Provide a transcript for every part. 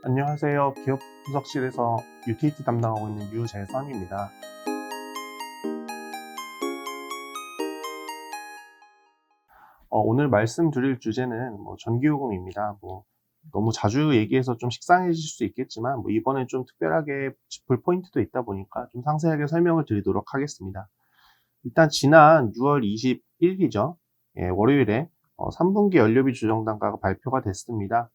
안녕하세요. 기업 분석실에서 유틸리티 담당하고 있는 유재선입니다. 오늘 말씀드릴 주제는 전기요금입니다. 너무 자주 얘기해서 좀 식상해질 수 있겠지만 이번에 좀 특별하게 짚을 포인트도 있다 보니까 좀 상세하게 설명을 드리도록 하겠습니다. 일단 지난 6월 21일이죠. 예, 월요일에 3분기 연료비 조정 단가가 발표가 됐습니다.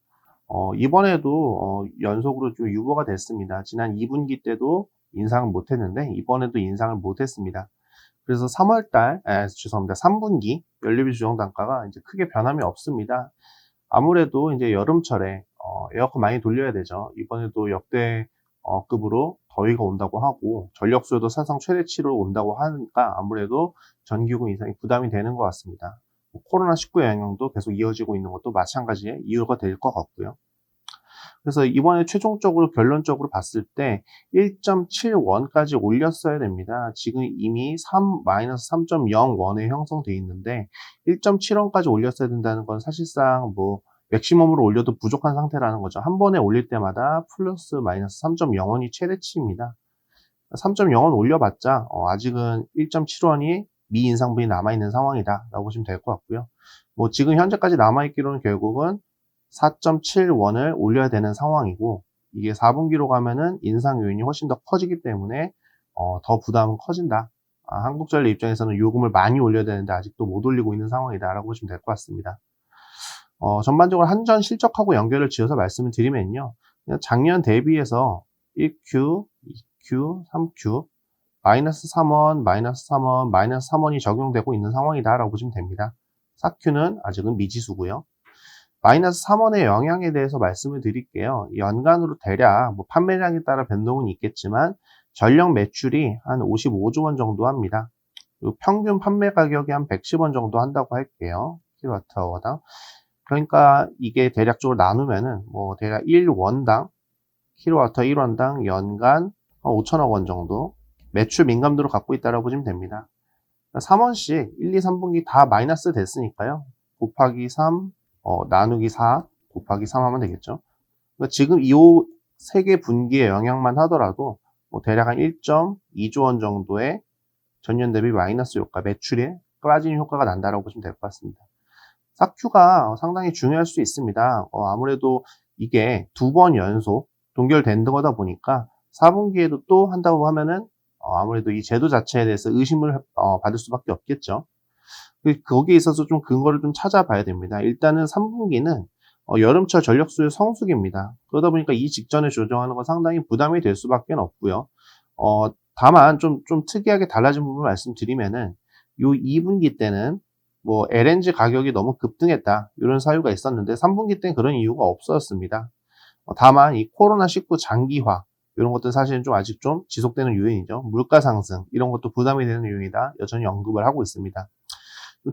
이번에도 연속으로 좀 유보가 됐습니다. 지난 2분기 때도 인상을 못했는데 이번에도 인상을 못했습니다. 그래서 3분기 연료비 조정 단가가 이제 크게 변함이 없습니다. 아무래도 이제 여름철에 에어컨 많이 돌려야 되죠. 이번에도 역대 급으로 더위가 온다고 하고 전력 수요도 사상 최대치로 온다고 하니까 아무래도 전기요금 인상이 부담이 되는 것 같습니다. 코로나19 영향도 계속 이어지고 있는 것도 마찬가지의 이유가 될 것 같고요. 그래서 이번에 최종적으로 결론적으로 봤을 때 1.7원까지 올렸어야 됩니다. 지금 이미 3-3.0원에 형성되어 있는데 1.7원까지 올렸어야 된다는 건 사실상 맥시멈으로 올려도 부족한 상태라는 거죠. 한 번에 올릴 때마다 플러스 마이너스 3.0원이 최대치입니다. 3.0원 올려봤자 아직은 1.7원이 미인상분이 남아있는 상황이다 라고 보시면 될 것 같고요. 지금 현재까지 남아있기로는 결국은 4.7원을 올려야 되는 상황이고, 이게 4분기로 가면은 인상 요인이 훨씬 더 커지기 때문에 더 부담은 커진다. 한국전력 입장에서는 요금을 많이 올려야 되는데 아직도 못 올리고 있는 상황이다 라고 보시면 될 것 같습니다. 전반적으로 한전 실적하고 연결을 지어서 말씀을 드리면요, 그냥 작년 대비해서 1Q, 2Q, 3Q 마이너스 3원, 마이너스 3원, 마이너스 3원이 적용되고 있는 상황이다 라고 보시면 됩니다. 4Q는 아직은 미지수고요. 마이너스 3원의 영향에 대해서 말씀을 드릴게요. 연간으로 대략 판매량에 따라 변동은 있겠지만 전력 매출이 한 55조 원 정도 합니다. 그리고 평균 판매 가격이 한 110원 정도 한다고 할게요. 킬로와트아워당. 그러니까 이게 대략적으로 나누면은 대략 1원당 킬로와트 1원당 연간 5천억 원 정도 매출 민감도를 갖고 있다고 보시면 됩니다. 3원씩 1, 2, 3분기 다 마이너스 됐으니까요. 곱하기 3 나누기 4 곱하기 3 하면 되겠죠. 그러니까 지금 이 세 개 분기의 영향만 하더라도 대략 한 1.2조 원 정도의 전년 대비 마이너스 효과, 매출에 빠지는 효과가 난다라고 보시면 될 것 같습니다. 4Q가 상당히 중요할 수 있습니다. 아무래도 이게 두 번 연속 동결된 거다 보니까 4분기에도 또 한다고 하면은 아무래도 이 제도 자체에 대해서 의심을 받을 수밖에 없겠죠. 거기에 있어서 좀 근거를 좀 찾아봐야 됩니다. 일단은 3분기는 여름철 전력 수요 성수기입니다. 그러다 보니까 이 직전에 조정하는 건 상당히 부담이 될 수밖에 없고요. 다만 좀 특이하게 달라진 부분을 말씀드리면은 요 2분기 때는 LNG 가격이 너무 급등했다 이런 사유가 있었는데 3분기 때는 그런 이유가 없었습니다. 다만 이 코로나19 장기화 이런 것들 사실은 좀 아직 좀 지속되는 요인이죠. 물가 상승 이런 것도 부담이 되는 요인이다 여전히 언급을 하고 있습니다.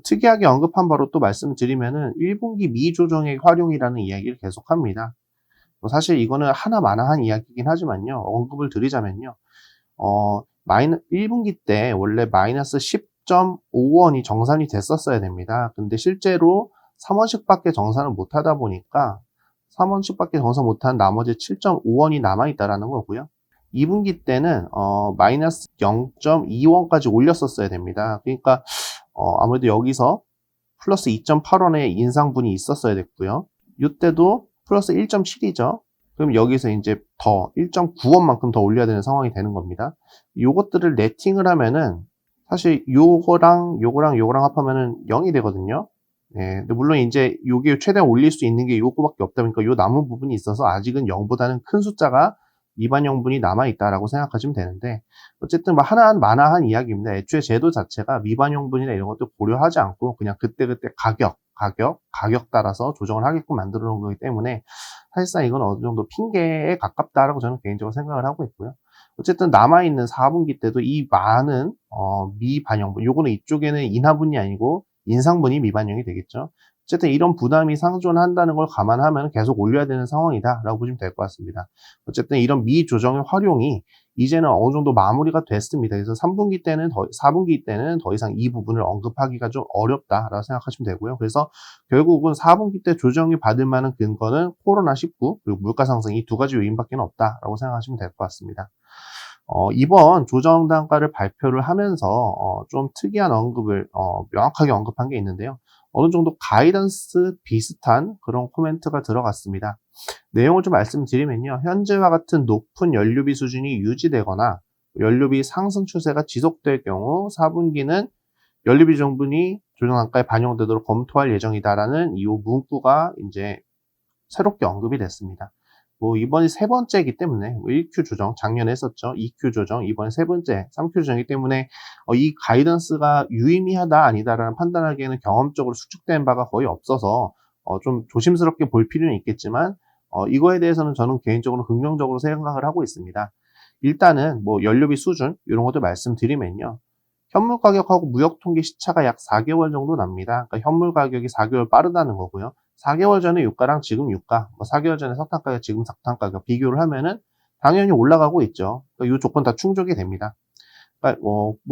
특이하게 언급한 바로 또 말씀드리면은 1분기 미조정액 활용이라는 이야기를 계속합니다. 사실 이거는 하나마나한 이야기이긴 하지만요. 언급을 드리자면요. 1분기 때 원래 마이너스 10.5원이 정산이 됐었어야 됩니다. 근데 실제로 3원씩밖에 정산을 못하다 보니까 3원씩밖에 정산 못한 나머지 7.5원이 남아있다라는 거고요. 2분기 때는 마이너스 0.2원까지 올렸었어야 됩니다. 그러니까 아무래도 여기서 플러스 2.8원의 인상분이 있었어야 됐고요. 이때도 플러스 1.7이죠. 그럼 여기서 이제 더 1.9원만큼 더 올려야 되는 상황이 되는 겁니다. 요것들을 네팅을 하면은 사실 요거랑 합하면은 0이 되거든요. 예, 근데 물론 이제 요게 최대한 올릴 수 있는 게 요거밖에 없다 보니까 요 남은 부분이 있어서 아직은 0보다는 큰 숫자가 미반영분이 남아있다라고 생각하시면 되는데, 어쨌든 하나마나한 이야기입니다. 애초에 제도 자체가 미반영분이나 이런 것도 고려하지 않고 그냥 그때그때 가격 따라서 조정을 하게끔 만들어 놓은 거기 때문에 사실상 이건 어느 정도 핑계에 가깝다라고 저는 개인적으로 생각을 하고 있고요. 어쨌든 남아있는 4분기 때도 이 많은 미반영분, 요거는 이쪽에는 인하분이 아니고 인상분이 미반영이 되겠죠. 어쨌든 이런 부담이 상존한다는 걸 감안하면 계속 올려야 되는 상황이다라고 보시면 될 것 같습니다. 어쨌든 이런 미조정의 활용이 이제는 어느 정도 마무리가 됐습니다. 그래서 4분기 때는 더 이상 이 부분을 언급하기가 좀 어렵다라고 생각하시면 되고요. 그래서 결국은 4분기 때 조정이 받을 만한 근거는 코로나19 그리고 물가 상승 이 두 가지 요인밖에 없다라고 생각하시면 될 것 같습니다. 이번 조정 단가를 발표를 하면서 좀 특이한 언급을 명확하게 언급한 게 있는데요. 어느 정도 가이던스 비슷한 그런 코멘트가 들어갔습니다. 내용을 좀 말씀드리면요. 현재와 같은 높은 연료비 수준이 유지되거나 연료비 상승 추세가 지속될 경우 4분기는 연료비 정분이 조정 단가에 반영되도록 검토할 예정이다라는 이 문구가 이제 새롭게 언급이 됐습니다. 이번이 세 번째이기 때문에 1Q 조정, 작년에 했었죠. 2Q 조정, 이번에 세 번째 3Q 조정이기 때문에 이 가이던스가 유의미하다 아니다라는 판단하기에는 경험적으로 수축된 바가 거의 없어서 좀 조심스럽게 볼 필요는 있겠지만 이거에 대해서는 저는 개인적으로 긍정적으로 생각을 하고 있습니다. 일단은 연료비 수준 이런 것도 말씀드리면요. 현물 가격하고 무역 통계 시차가 약 4개월 정도 납니다. 그러니까 현물 가격이 4개월 빠르다는 거고요. 4개월 전에 유가랑 지금 유가, 4개월 전에 석탄 가격, 지금 석탄 가격 비교를 하면은 당연히 올라가고 있죠. 그러니까 이 조건 다 충족이 됩니다. 그러니까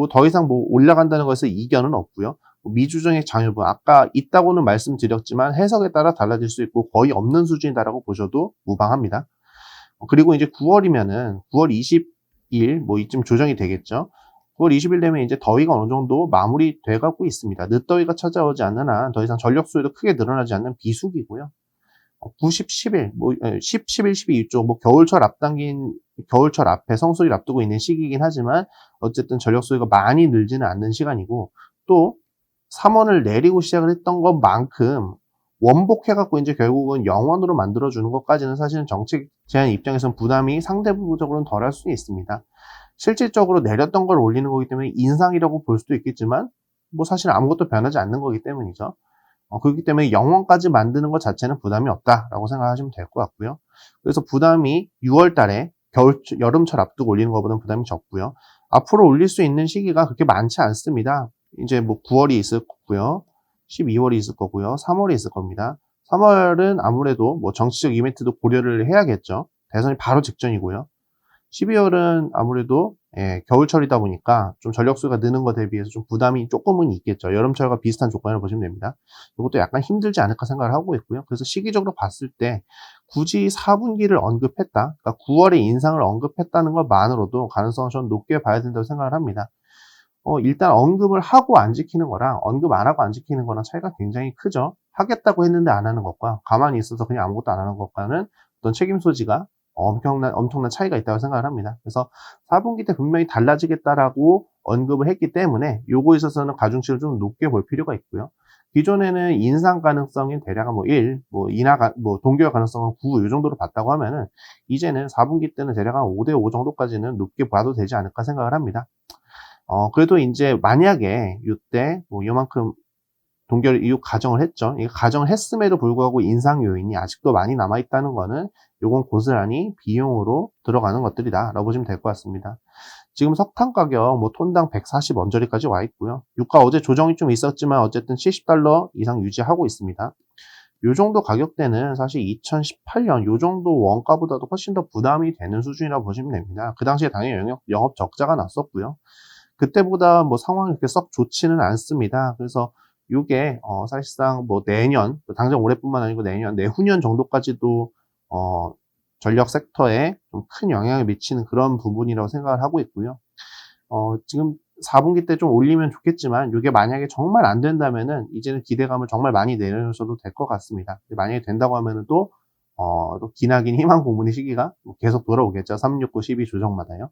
더 이상 올라간다는 것에 이견은 없고요. 미주정의 장유분, 아까 있다고는 말씀드렸지만 해석에 따라 달라질 수 있고 거의 없는 수준이다라고 보셔도 무방합니다. 그리고 이제 9월이면은 9월 20일 이쯤 조정이 되겠죠. 9월 20일 되면 이제 더위가 어느 정도 마무리돼 가고 있습니다. 늦더위가 찾아오지 않는 한 더 이상 전력 수요도 크게 늘어나지 않는 비수기고요. 90, 10일, 10, 11, 12 이쪽 겨울철 앞에 성수기를 앞두고 있는 시기이긴 하지만 어쨌든 전력 수요가 많이 늘지는 않는 시간이고 또 3원을 내리고 시작을 했던 것만큼 원복해갖고 이제 결국은 0원으로 만들어주는 것까지는 사실은 정책 제안 입장에서는 부담이 상대적으로는 덜할 수 있습니다. 실질적으로 내렸던 걸 올리는 거기 때문에 인상이라고 볼 수도 있겠지만 사실 아무것도 변하지 않는 거기 때문이죠. 그렇기 때문에 0원까지 만드는 것 자체는 부담이 없다라고 생각하시면 될 것 같고요. 그래서 부담이 6월 달에 여름철 앞두고 올리는 것보다는 부담이 적고요. 앞으로 올릴 수 있는 시기가 그렇게 많지 않습니다. 이제 9월이 있을 거고요. 12월이 있을 거고요. 3월이 있을 겁니다. 3월은 아무래도 정치적 이벤트도 고려를 해야겠죠. 대선이 바로 직전이고요. 12월은 아무래도 겨울철이다 보니까 좀 전력수요가 느는 것에 대비해서 좀 부담이 조금은 있겠죠. 여름철과 비슷한 조건을 보시면 됩니다. 이것도 약간 힘들지 않을까 생각을 하고 있고요. 그래서 시기적으로 봤을 때 굳이 4분기를 언급했다, 그러니까 9월에 인상을 언급했다는 것만으로도 가능성을 저는 높게 봐야 된다고 생각을 합니다. 일단 언급을 하고 안 지키는 거랑 언급 안 하고 안 지키는 거랑 차이가 굉장히 크죠. 하겠다고 했는데 안 하는 것과 가만히 있어서 그냥 아무것도 안 하는 것과는 어떤 책임 소지가 엄청난 차이가 있다고 생각을 합니다. 그래서 4분기 때 분명히 달라지겠다라고 언급을 했기 때문에 요거에 있어서는 가중치를 좀 높게 볼 필요가 있고요. 기존에는 인상 가능성이 대략 1, 동결 가능성은 9, 이 정도로 봤다고 하면은 이제는 4분기 때는 대략 한 5대5 정도까지는 높게 봐도 되지 않을까 생각을 합니다. 그래도 이제 만약에 이때 이만큼 동결 이후 가정을 했죠. 이 가정을 했음에도 불구하고 인상 요인이 아직도 많이 남아있다는 거는 요건 고스란히 비용으로 들어가는 것들이다라고 보시면 될 것 같습니다. 지금 석탄 가격 톤당 140 언저리까지 와 있고요. 유가 어제 조정이 좀 있었지만 어쨌든 $70 이상 유지하고 있습니다. 요 정도 가격대는 사실 2018년 요 정도 원가보다도 훨씬 더 부담이 되는 수준이라고 보시면 됩니다. 그 당시에 당연히 영업 적자가 났었고요. 그때보다 상황이 그렇게 썩 좋지는 않습니다. 그래서 요게 사실상 내년, 당장 올해뿐만 아니고 내년, 내후년 정도까지도 전력 섹터에 좀 큰 영향을 미치는 그런 부분이라고 생각을 하고 있고요. 지금 4분기 때 좀 올리면 좋겠지만 요게 만약에 정말 안 된다면은 이제는 기대감을 정말 많이 내려주셔도 될 것 같습니다. 만약에 된다고 하면은 또 기나긴 희망 고문의 시기가 계속 돌아오겠죠. 3, 6, 9, 12 조정마다요.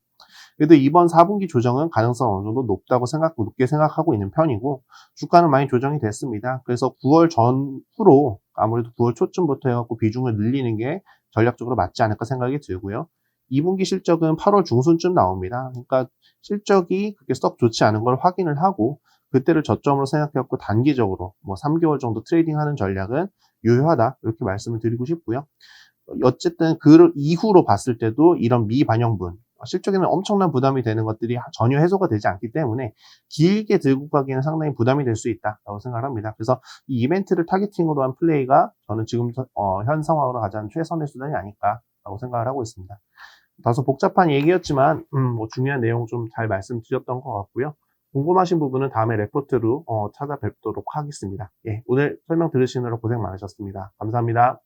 그래도 이번 4분기 조정은 가능성 어느 정도 높게 생각하고 있는 편이고, 주가는 많이 조정이 됐습니다. 그래서 9월 전후로 아무래도 9월 초쯤부터 해갖고 비중을 늘리는 게 전략적으로 맞지 않을까 생각이 들고요. 2분기 실적은 8월 중순쯤 나옵니다. 그러니까 실적이 그렇게 썩 좋지 않은 걸 확인을 하고, 그때를 저점으로 생각해갖고 단기적으로 3개월 정도 트레이딩하는 전략은 유효하다, 이렇게 말씀을 드리고 싶고요. 어쨌든 그 이후로 봤을 때도 이런 미반영분, 실적에는 엄청난 부담이 되는 것들이 전혀 해소가 되지 않기 때문에 길게 들고 가기에는 상당히 부담이 될 수 있다라고 생각을 합니다. 그래서 이 이벤트를 타겟팅으로 한 플레이가 저는 지금 현 상황으로 가장 최선의 수단이 아닐까라고 생각을 하고 있습니다. 다소 복잡한 얘기였지만 뭐 중요한 내용 좀 잘 말씀드렸던 것 같고요. 궁금하신 부분은 다음에 레포트로 찾아뵙도록 하겠습니다. 예, 오늘 설명 들으시느라 고생 많으셨습니다. 감사합니다.